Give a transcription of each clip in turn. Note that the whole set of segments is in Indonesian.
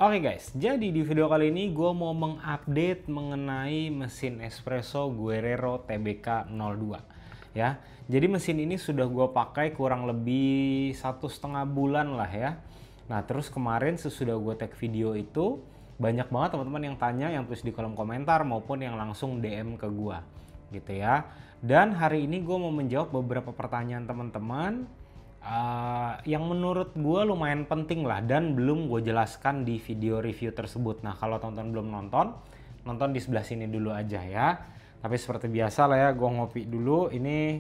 Oke guys, jadi di video kali ini gue mau mengupdate mengenai mesin espresso Guerrero TBK02 ya. Jadi mesin ini sudah gue pakai kurang lebih 1,5 bulan lah ya. Nah terus kemarin sesudah gue tag video itu banyak banget teman-teman yang tanya, yang tulis di kolom komentar maupun yang langsung DM ke gue gitu ya. Dan hari ini gue mau menjawab beberapa pertanyaan teman-teman yang menurut gue lumayan penting lah dan belum gue jelaskan di video review tersebut. Nah kalau teman-teman belum nonton di sebelah sini dulu aja ya. Tapi seperti biasa lah ya, gue ngopi dulu. Ini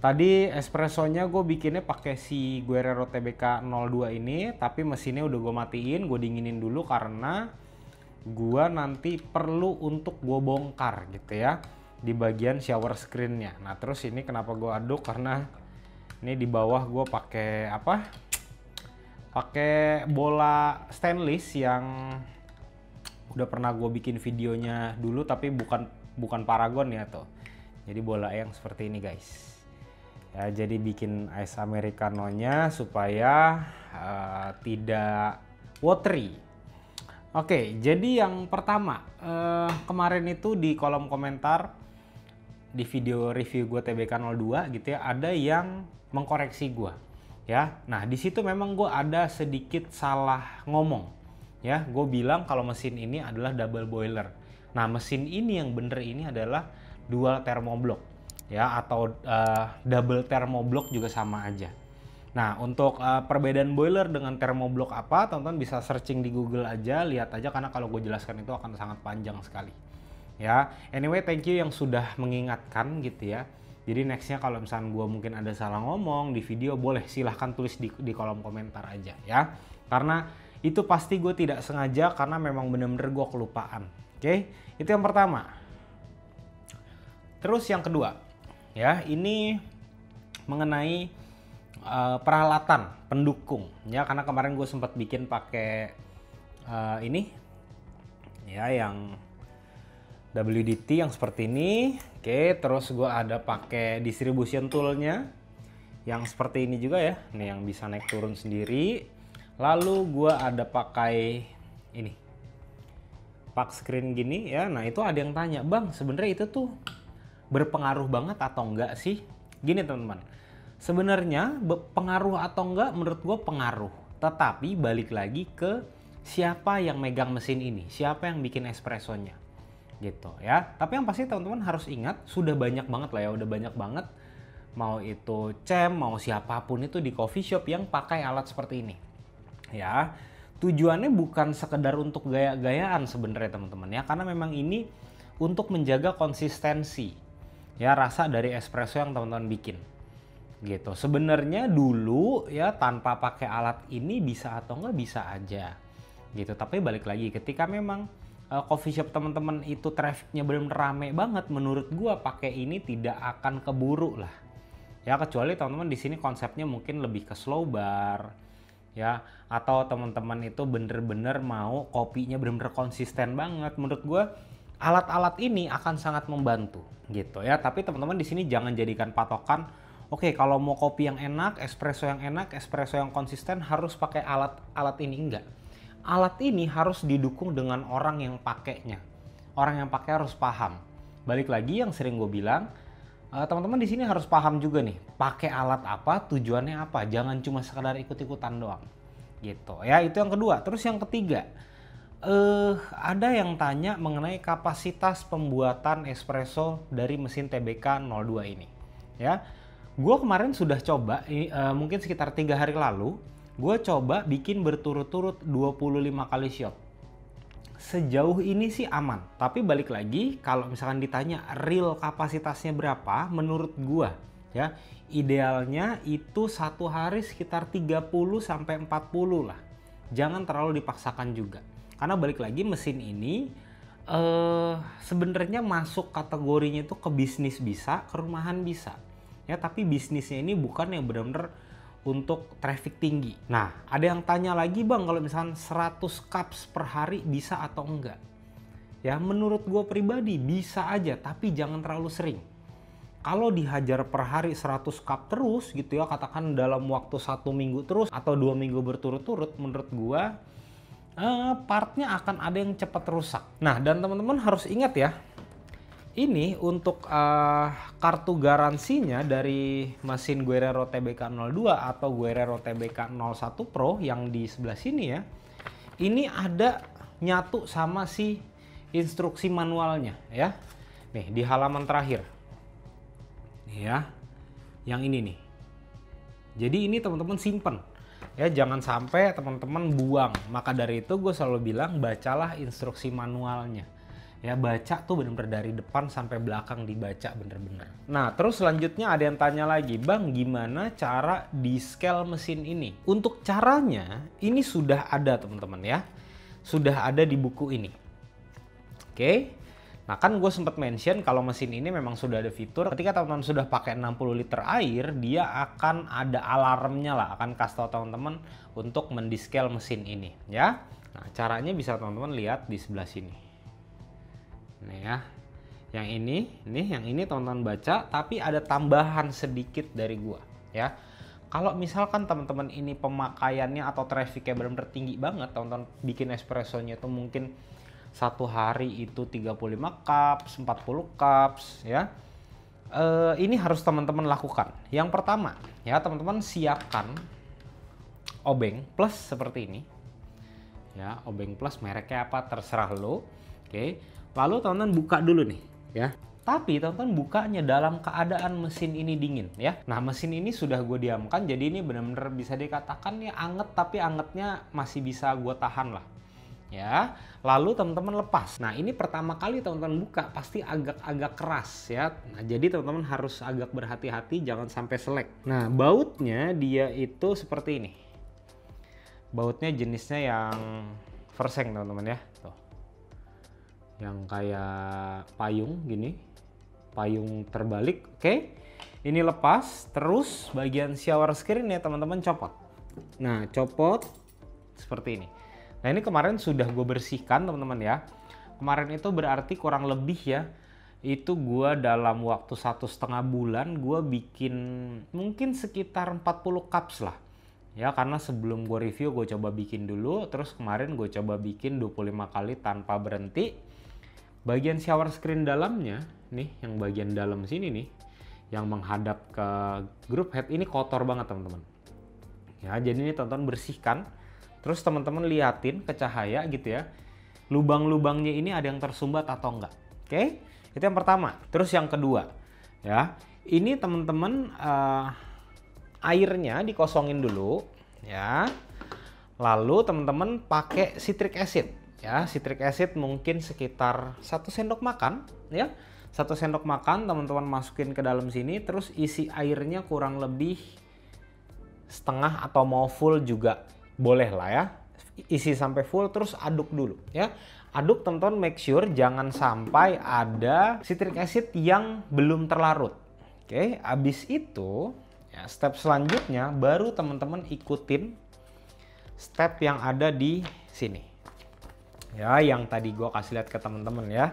tadi espressonya gue bikinnya pakai si Guerrero TBK02 ini, tapi mesinnya udah gue matiin, gue dinginin dulu karena gue nanti perlu untuk gue bongkar gitu ya di bagian shower screennya. Nah terus ini kenapa gue aduk, karena ini di bawah gue pakai apa? Pakai bola stainless yang udah pernah gue bikin videonya dulu, tapi bukan Paragon ya tuh. Jadi bola yang seperti ini guys. Ya jadi bikin ice americano-nya supaya tidak watery. Oke, jadi yang pertama kemarin itu di kolom komentar di video review gue TBK02 gitu ya, ada yang mengkoreksi gue ya. Nah di situ memang gue ada sedikit salah ngomong ya. Gue bilang kalau mesin ini adalah double boiler. Nah mesin ini yang bener ini adalah dual thermoblock ya, atau double thermoblock juga sama aja. Nah untuk perbedaan boiler dengan thermoblock apa, teman-teman bisa searching di Google aja, lihat aja, karena kalau gue jelaskan itu akan sangat panjang sekali ya. Anyway, thank you yang sudah mengingatkan gitu ya. Jadi nextnya kalau misalnya gue mungkin ada salah ngomong di video, boleh silahkan tulis di kolom komentar aja ya. Karena itu pasti gue tidak sengaja, karena memang bener-bener gue kelupaan. Oke, itu yang pertama. Terus yang kedua ya, ini mengenai peralatan pendukung ya. Karena kemarin gue sempat bikin pakai ini ya, yang WDT yang seperti ini. Oke, terus gue ada pakai distribution toolnya yang seperti ini juga ya, ini yang bisa naik turun sendiri. Lalu gue ada pakai ini pak screen gini ya. Nah itu ada yang tanya, bang sebenarnya itu tuh berpengaruh banget atau enggak sih? Gini teman-teman, sebenarnya pengaruh atau enggak, menurut gue pengaruh, tetapi balik lagi ke siapa yang megang mesin ini, siapa yang bikin espressonya gitu ya. Tapi yang pasti teman-teman harus ingat, sudah banyak banget lah ya, udah banyak banget, mau itu Cem, mau siapapun itu di coffee shop yang pakai alat seperti ini ya. Tujuannya bukan sekedar untuk gaya-gayaan sebenarnya teman-teman ya, karena memang ini untuk menjaga konsistensi ya rasa dari espresso yang teman-teman bikin gitu. Sebenarnya dulu ya tanpa pakai alat ini bisa atau enggak, bisa aja gitu. Tapi balik lagi, ketika memang coffee shop teman-teman itu trafficnya benar-benar rame banget, menurut gua pakai ini tidak akan keburu lah ya, kecuali teman-teman di sini konsepnya mungkin lebih ke slow bar ya, atau teman-teman itu bener-bener mau kopinya bener-bener konsisten banget. Menurut gua alat-alat ini akan sangat membantu gitu ya. Tapi teman-teman di sini jangan jadikan patokan, oke, kalau mau kopi yang enak, espresso yang konsisten harus pakai alat ini. Enggak. Alat ini harus didukung dengan orang yang pakainya. Orang yang pakai harus paham. Balik lagi yang sering gue bilang, teman-teman di sini harus paham juga nih, pakai alat apa, tujuannya apa. Jangan cuma sekedar ikut-ikutan doang. Gitu ya, itu yang kedua. Terus yang ketiga, ada yang tanya mengenai kapasitas pembuatan espresso dari mesin TBK02 ini. Ya, gue kemarin sudah coba, mungkin sekitar 3 hari lalu, gue coba bikin berturut-turut 25 kali shot. Sejauh ini sih aman. Tapi balik lagi, kalau misalkan ditanya real kapasitasnya berapa, menurut gue ya, idealnya itu satu hari sekitar 30 sampai 40 lah. Jangan terlalu dipaksakan juga. Karena balik lagi, mesin ini sebenarnya masuk kategorinya itu ke bisnis bisa, ke rumahan bisa. Ya, tapi bisnisnya ini bukan yang benar-benar untuk traffic tinggi. Nah, ada yang tanya lagi, bang, kalau misalnya 100 cups per hari bisa atau enggak? Ya, menurut gue pribadi bisa aja, tapi jangan terlalu sering. Kalau dihajar per hari 100 cup terus gitu ya, katakan dalam waktu 1 minggu terus atau 2 minggu berturut-turut, menurut gue partnya akan ada yang cepat rusak. Nah, dan teman-teman harus ingat ya, ini untuk kartu garansinya dari mesin Guerrero TBK02 atau Guerrero TBK01 Pro yang di sebelah sini ya, ini ada nyatu sama si instruksi manualnya ya. Nih di halaman terakhir nih ya, yang ini nih. Jadi ini teman-teman simpen ya, jangan sampai teman-teman buang. Maka dari itu gue selalu bilang bacalah instruksi manualnya ya, baca tuh bener-bener dari depan sampai belakang, dibaca bener-bener. Nah terus selanjutnya ada yang tanya lagi, bang gimana cara di scale mesin ini? Untuk caranya ini sudah ada teman-teman ya, sudah ada di buku ini. Oke. Nah kan gue sempat mention kalau mesin ini memang sudah ada fitur ketika teman-teman sudah pakai 60 liter air, dia akan ada alarmnya lah, akan kasih tahu teman-teman untuk mendiscale mesin ini ya. Nah caranya bisa teman-teman lihat di sebelah sini. Nih ya, yang ini teman-teman baca, tapi ada tambahan sedikit dari gua ya. Kalau misalkan teman-teman ini pemakaiannya atau trafficnya benar-benar tinggi banget, teman-teman bikin espressonya itu mungkin satu hari itu 35 cups, 40 cups ya. Ini harus teman-teman lakukan. Yang pertama ya, teman-teman siapkan obeng plus seperti ini. Ya, obeng plus mereknya apa terserah lo. Oke. Lalu teman-teman buka dulu nih ya. Tapi teman-teman bukanya dalam keadaan mesin ini dingin ya. Nah, mesin ini sudah gue diamkan, jadi ini benar-benar bisa dikatakan ya anget, tapi angetnya masih bisa gue tahan lah. Ya, lalu teman-teman lepas. Nah ini pertama kali teman-teman buka pasti agak-agak keras ya. Nah jadi teman-teman harus agak berhati-hati jangan sampai selek. Nah bautnya dia itu seperti ini. Bautnya jenisnya yang Verseng teman-teman ya. Tuh. Yang kayak payung gini, payung terbalik. Oke, ini lepas. Terus bagian shower screen ya teman-teman copot. Nah copot seperti ini. Nah ini kemarin sudah gue bersihkan teman-teman ya. Kemarin itu berarti kurang lebih ya, itu gue dalam waktu 1,5 bulan gue bikin mungkin sekitar 40 cups lah. Ya karena sebelum gue review gue coba bikin dulu, terus kemarin gue coba bikin 25 kali tanpa berhenti. Bagian shower screen dalamnya nih, yang bagian dalam sini nih, yang menghadap ke group head ini kotor banget teman-teman. Ya jadi ini teman-teman bersihkan. Terus teman-teman liatin ke cahaya gitu ya, lubang-lubangnya ini ada yang tersumbat atau enggak. Oke, itu yang pertama. Terus yang kedua ya, ini teman-teman airnya dikosongin dulu ya. Lalu teman-teman pakai citric acid ya. Citric acid mungkin sekitar 1 sendok makan ya. 1 sendok makan teman-teman masukin ke dalam sini, terus isi airnya kurang lebih setengah atau mau full juga boleh lah ya, isi sampai full terus aduk dulu ya. Aduk teman-teman, make sure jangan sampai ada citric acid yang belum terlarut. Oke, habis itu ya, step selanjutnya baru teman-teman ikutin step yang ada di sini ya, yang tadi gue kasih lihat ke teman-teman ya.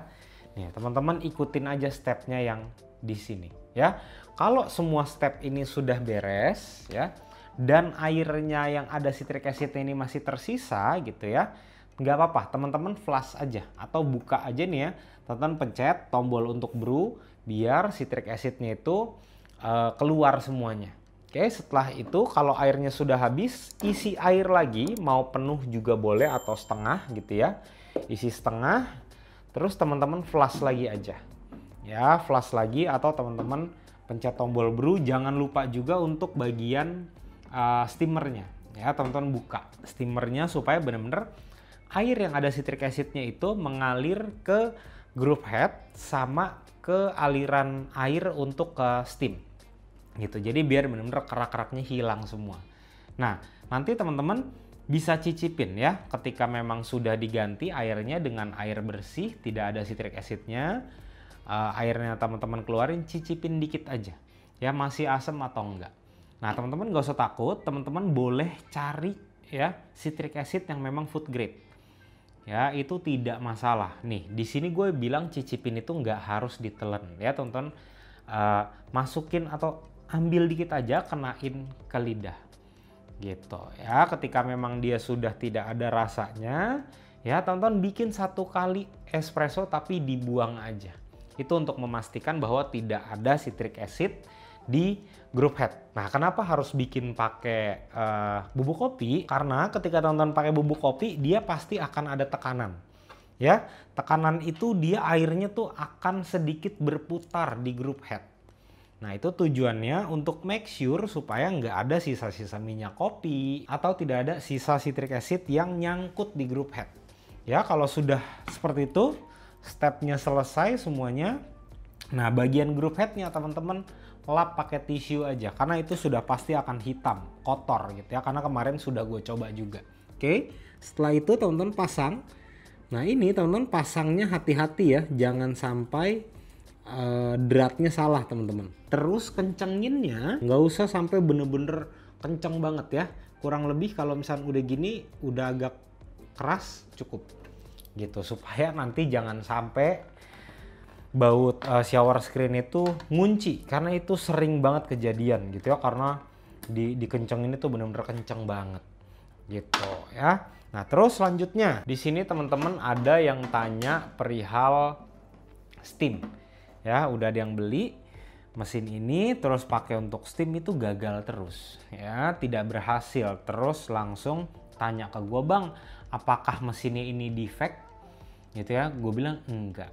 Nih teman-teman ikutin aja stepnya yang di sini ya. Kalau semua step ini sudah beres ya, dan airnya yang ada citric acid ini masih tersisa gitu ya, nggak apa-apa teman-teman flush aja atau buka aja nih ya, teman-teman pencet tombol untuk brew biar citric acidnya itu keluar semuanya. Oke, setelah itu kalau airnya sudah habis, isi air lagi, mau penuh juga boleh atau setengah gitu ya, isi setengah, terus teman-teman flush lagi aja ya, flush lagi atau teman-teman pencet tombol brew. Jangan lupa juga untuk bagian steamernya ya, teman-teman buka steamernya supaya benar-benar air yang ada citric acidnya itu mengalir ke group head sama ke aliran air untuk ke steam gitu. Jadi biar benar-benar kerak-keraknya hilang semua. Nah nanti teman-teman bisa cicipin ya, ketika memang sudah diganti airnya dengan air bersih tidak ada citric acidnya, airnya teman-teman keluarin, cicipin dikit aja ya, masih asam atau enggak. Nah teman-teman gak usah takut, teman-teman boleh cari ya citric acid yang memang food grade ya, itu tidak masalah. Nih di sini gue bilang cicipin itu nggak harus ditelan ya teman-teman, masukin atau ambil dikit aja, kenain ke lidah gitu ya. Ketika memang dia sudah tidak ada rasanya, ya teman-teman bikin 1 kali espresso tapi dibuang aja. Itu untuk memastikan bahwa tidak ada citric acid di group head. Nah, kenapa harus bikin pakai bubuk kopi? Karena ketika teman-teman pakai bubuk kopi, dia pasti akan ada tekanan. Ya, tekanan itu dia airnya tuh akan sedikit berputar di group head. Nah, itu tujuannya untuk make sure supaya nggak ada sisa-sisa minyak kopi atau tidak ada sisa citric acid yang nyangkut di group head. Ya, kalau sudah seperti itu, stepnya selesai semuanya. Nah, bagian group headnya teman-teman lap pakai tisu aja, karena itu sudah pasti akan hitam, kotor gitu ya, karena kemarin sudah gue coba juga. Oke, setelah itu teman-teman pasang. Nah, ini teman-teman pasangnya hati-hati ya, jangan sampai dratnya salah teman-teman. Terus kencenginnya nggak usah sampai bener-bener kenceng banget ya. Kurang lebih kalau misalnya udah gini, udah agak keras cukup gitu, supaya nanti jangan sampai baut shower screen itu ngunci, karena itu sering banget kejadian gitu ya, karena dikencengin itu bener-bener kenceng banget gitu ya. Nah, terus selanjutnya di sini teman-teman ada yang tanya perihal steam. Ya, udah ada yang beli mesin ini terus pakai untuk steam itu gagal terus ya, tidak berhasil. Terus langsung tanya ke gue, "Bang, apakah mesinnya ini defect?" Gitu ya. Gue bilang enggak.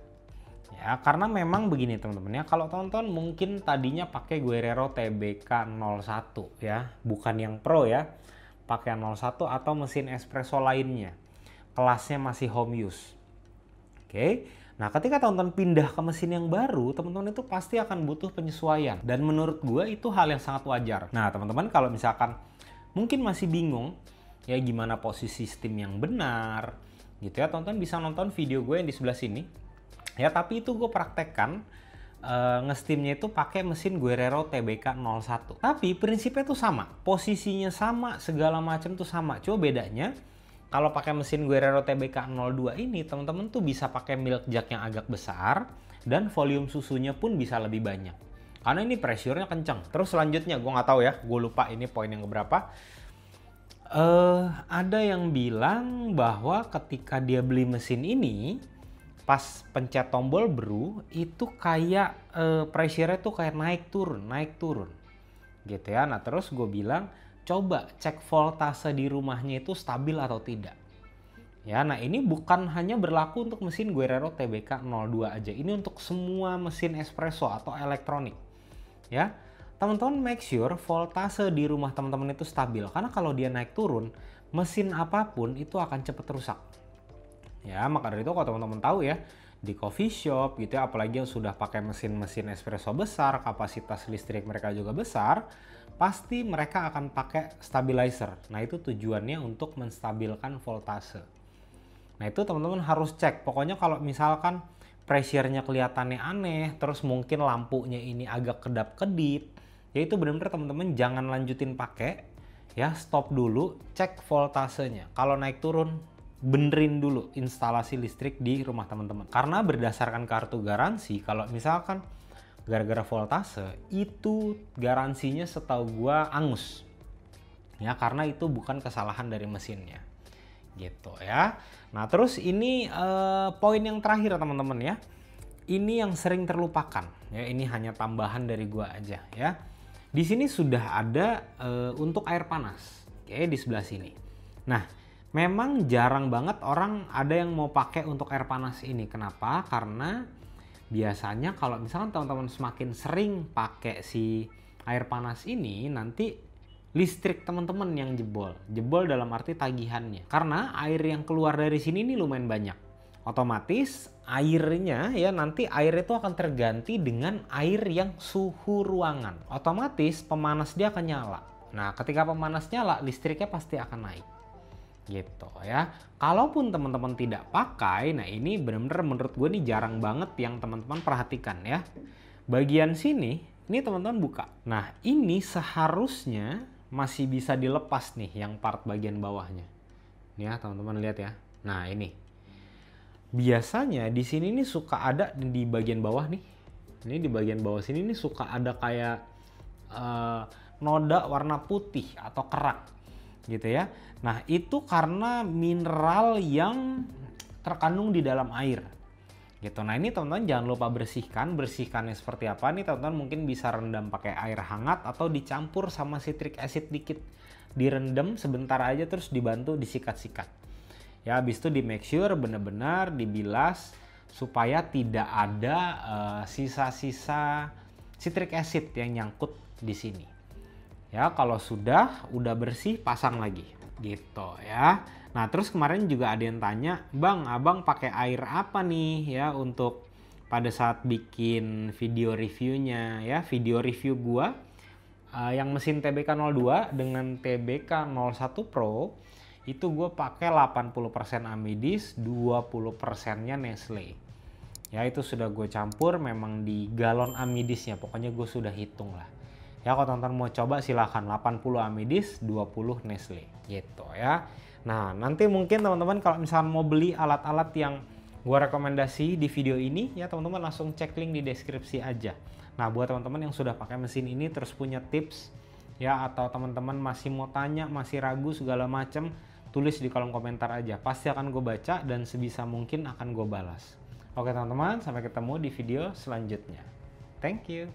Ya, karena memang begini teman-teman ya, kalau teman-teman mungkin tadinya pakai Guerrero TBK 01 ya, bukan yang Pro ya. Pakai 01 atau mesin espresso lainnya. Kelasnya masih home use. Oke. Nah, ketika teman-teman pindah ke mesin yang baru, teman-teman itu pasti akan butuh penyesuaian. Dan menurut gue itu hal yang sangat wajar. Nah, teman-teman kalau misalkan mungkin masih bingung, ya gimana posisi steam yang benar, gitu ya, teman-teman bisa nonton video gue yang di sebelah sini. Ya, tapi itu gue praktekkan nge-steamnya itu pakai mesin Guerrero TBK 01. Tapi prinsipnya tuh sama, posisinya sama, segala macam tuh sama. Cuma bedanya, kalau pakai mesin Guerrero TBK 02 ini, teman-teman tuh bisa pakai milk jug yang agak besar dan volume susunya pun bisa lebih banyak. Karena ini pressure-nya kencang. Terus selanjutnya, gue nggak tahu ya, gue lupa ini poin yang keberapa. Ada yang bilang bahwa ketika dia beli mesin ini, pas pencet tombol brew, itu kayak pressure-nya tuh kayak naik turun. Gitu ya. Nah, terus gue bilang, coba cek voltase di rumahnya itu stabil atau tidak. Ya, nah ini bukan hanya berlaku untuk mesin Guerrero TBK 02 aja. Ini untuk semua mesin espresso atau elektronik. Ya, teman-teman make sure voltase di rumah teman-teman itu stabil. Karena kalau dia naik turun, mesin apapun itu akan cepat rusak. Ya, maka dari itu kalau teman-teman tahu ya, di coffee shop gitu ya, apalagi yang sudah pakai mesin-mesin espresso besar, kapasitas listrik mereka juga besar, pasti mereka akan pakai stabilizer. Nah, itu tujuannya untuk menstabilkan voltase. Nah, itu teman-teman harus cek. Pokoknya kalau misalkan pressure-nya kelihatannya aneh, terus mungkin lampunya ini agak kedap-kedip, ya itu benar-benar teman-teman jangan lanjutin pakai. Ya, stop dulu, cek voltasenya. Kalau naik turun, benerin dulu instalasi listrik di rumah teman-teman. Karena berdasarkan kartu garansi, kalau misalkan gara-gara voltase, itu garansinya setahu gua angus. Ya, karena itu bukan kesalahan dari mesinnya. Gitu ya. Nah, terus ini poin yang terakhir teman-teman ya. Ini yang sering terlupakan. Ya, ini hanya tambahan dari gua aja ya. Di sini sudah ada untuk air panas. Oke, di sebelah sini. Nah, memang jarang banget orang ada yang mau pakai untuk air panas ini. Kenapa? Karena biasanya kalau misalkan teman-teman semakin sering pakai si air panas ini, nanti listrik teman-teman yang jebol. Jebol dalam arti tagihannya. Karena air yang keluar dari sini ini lumayan banyak. Otomatis airnya ya, nanti air itu akan terganti dengan air yang suhu ruangan. Otomatis pemanas dia akan nyala. Nah, ketika pemanas nyala, listriknya pasti akan naik. Gitu ya. Kalaupun teman-teman tidak pakai, nah ini benar-benar menurut gue nih jarang banget yang teman-teman perhatikan ya. Bagian sini, ini teman-teman buka. Nah, ini seharusnya masih bisa dilepas nih yang part bagian bawahnya. Nih ya, teman-teman lihat ya. Nah, ini. Biasanya di sini nih suka ada di bagian bawah nih. Ini di bagian bawah sini nih suka ada kayak noda warna putih atau kerak. gitu ya. Nah, itu karena mineral yang terkandung di dalam air gitu. Nah, ini teman-teman jangan lupa bersihkan. Bersihkannya seperti apa nih teman-teman? Mungkin bisa rendam pakai air hangat atau dicampur sama citric acid dikit. Direndam sebentar aja terus dibantu disikat-sikat. Ya, habis itu di make sure benar-benar dibilas supaya tidak ada sisa-sisa citric acid yang nyangkut di sini. Ya, kalau udah bersih, pasang lagi gitu ya. Nah, terus kemarin juga ada yang tanya, "Bang, Abang pakai air apa nih ya untuk pada saat bikin video reviewnya ya?" Video review gua yang mesin TBK02 dengan TBK01 Pro itu gue pakai 80% Amidis, 20%-nya Nestle. Ya, itu sudah gue campur memang di galon Amidisnya, pokoknya gue sudah hitung lah. Ya, kalau teman-teman mau coba silahkan 80 Amidis, 20 Nestle gitu ya. Nah, nanti mungkin teman-teman kalau misalnya mau beli alat-alat yang gue rekomendasi di video ini ya, teman-teman langsung cek link di deskripsi aja. Nah, buat teman-teman yang sudah pakai mesin ini terus punya tips ya, atau teman-teman masih mau tanya, masih ragu segala macam, tulis di kolom komentar aja. Pasti akan gue baca dan sebisa mungkin akan gue balas. Oke teman-teman, sampai ketemu di video selanjutnya. Thank you.